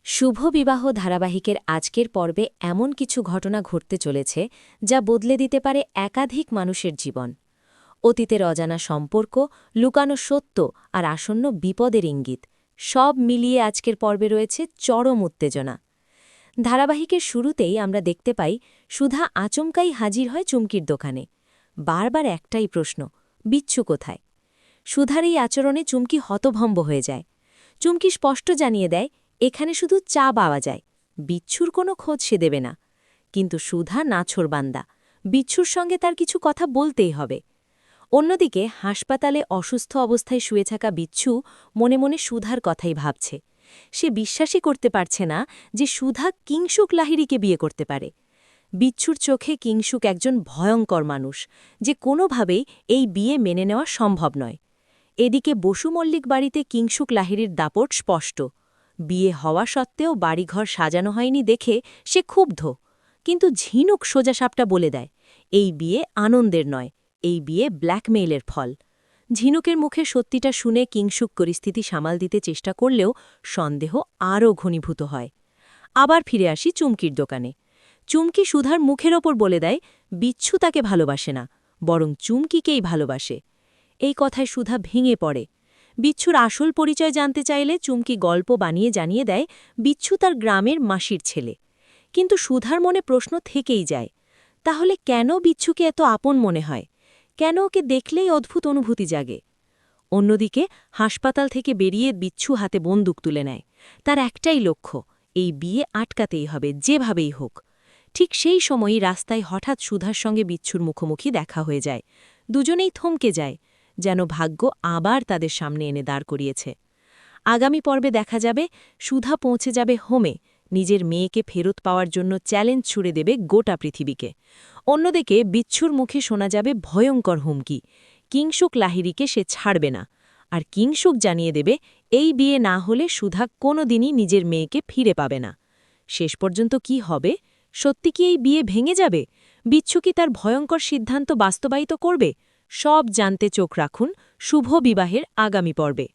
শুভ বিবাহ ধারাবাহিকের আজকের পর্বে এমন কিছু ঘটনা ঘটতে চলেছে যা বদলে দিতে পারে একাধিক মানুষের জীবন। অতীতের অজানা সম্পর্ক, লুকানো সত্য আর আসন্ন বিপদের ইঙ্গিত সব মিলিয়ে আজকের পর্বে রয়েছে চরম উত্তেজনা। ধারাবাহিকের শুরুতেই আমরা দেখতে পাই সুধা আচমকাই হাজির হয় চুমকির দোকানে। বারবার একটাই প্রশ্ন, বিচ্ছু কোথায়? সুধার এই আচরণে চুমকি হতভম্ব হয়ে যায়। চুমকি স্পষ্ট জানিয়ে দেয় এখানে শুধু চা পাওয়া যায়, বিচ্ছুর কোনো খোঁজ সে দেবে না। কিন্তু সুধা নাছোড়বান্দা, বিচ্ছুর সঙ্গে তার কিছু কথা বলতেই হবে। অন্যদিকে হাসপাতালে অসুস্থ অবস্থায় শুয়ে থাকা বিচ্ছু মনে মনে সুধার কথাই ভাবছে। সে বিশ্বাসই করতে পারছে না যে সুধা কিংসুক লাহিড়ীকে বিয়ে করতে পারে। বিচ্ছুর চোখে কিংসুক একজন ভয়ঙ্কর মানুষ, যে কোনোভাবেই এই বিয়ে মেনে নেওয়া সম্ভব নয়। এদিকে বসু মল্লিক বাড়িতে কিংসুক লাহিড়ীর দাপট স্পষ্ট। বিয়ে হওয়া সত্ত্বেও বাড়িঘর সাজানো হয়নি দেখে সে ক্ষুব্ধ। কিন্তু ঝিনুক সোজাসাপটা বলে দেয়, এই বিয়ে আনন্দের নয়, এই বিয়ে ব্ল্যাকমেইলের ফল। ঝিনুকের মুখে সত্যিটা শুনে কিংসুক পরিস্থিতি সামাল দিতে চেষ্টা করলেও সন্দেহ আরও ঘনীভূত হয়। আবার ফিরে আসি চুমকির দোকানে। চুমকি সুধার মুখের ওপর বলে দেয় বিচ্ছু তাকে ভালোবাসে না, বরং চুমকিকেই ভালোবাসে। এই কথায় সুধা ভেঙে পড়ে। বিচ্ছুর আসল পরিচয় জানতে চাইলে চুমকি গল্প বানিয়ে জানিয়ে দেয় বিচ্ছু তার গ্রামের মাসির ছেলে। কিন্তু সুধার মনে প্রশ্ন থেকেই যায়, তাহলে কেন বিচ্ছুকে এত আপন মনে হয়? কেন ওকে দেখলেই অদ্ভুত অনুভূতি জাগে? অন্যদিকে হাসপাতাল থেকে বেরিয়ে বিচ্ছু হাতে বন্দুক তুলে নেয়। তার একটাই লক্ষ্য, এই বিয়ে আটকাতেই হবে যেভাবেই হোক। ঠিক সেই সময়ই রাস্তায় হঠাৎ সুধার সঙ্গে বিচ্ছুর মুখোমুখি দেখা হয়ে যায়। দুজনেই থমকে যায়, যেন ভাগ্য আবার তাদের সামনে এনে দাঁড় করিয়েছে। আগামী পর্বে দেখা যাবে সুধা পৌঁছে যাবে হোমে, নিজের মেয়েকে ফেরত পাওয়ার জন্য চ্যালেঞ্জ ছুড়ে দেবে গোটা পৃথিবীকে। অন্যদিকে বিচ্ছুর মুখে শোনা যাবে ভয়ঙ্কর হুমকি, কিংসুক লাহিড়ীকে সে ছাড়বে না। আর কিংসুক জানিয়ে দেবে এই বিয়ে না হলে সুধা কোনোদিনই নিজের মেয়েকে ফিরে পাবে না। শেষ পর্যন্ত কি হবে? সত্যি কি এই বিয়ে ভেঙে যাবে? বিচ্ছু কি তার ভয়ঙ্কর সিদ্ধান্ত বাস্তবায়িত করবে? সব জানতে চোখ রাখুন শুভ বিবাহের আগামী পর্বে।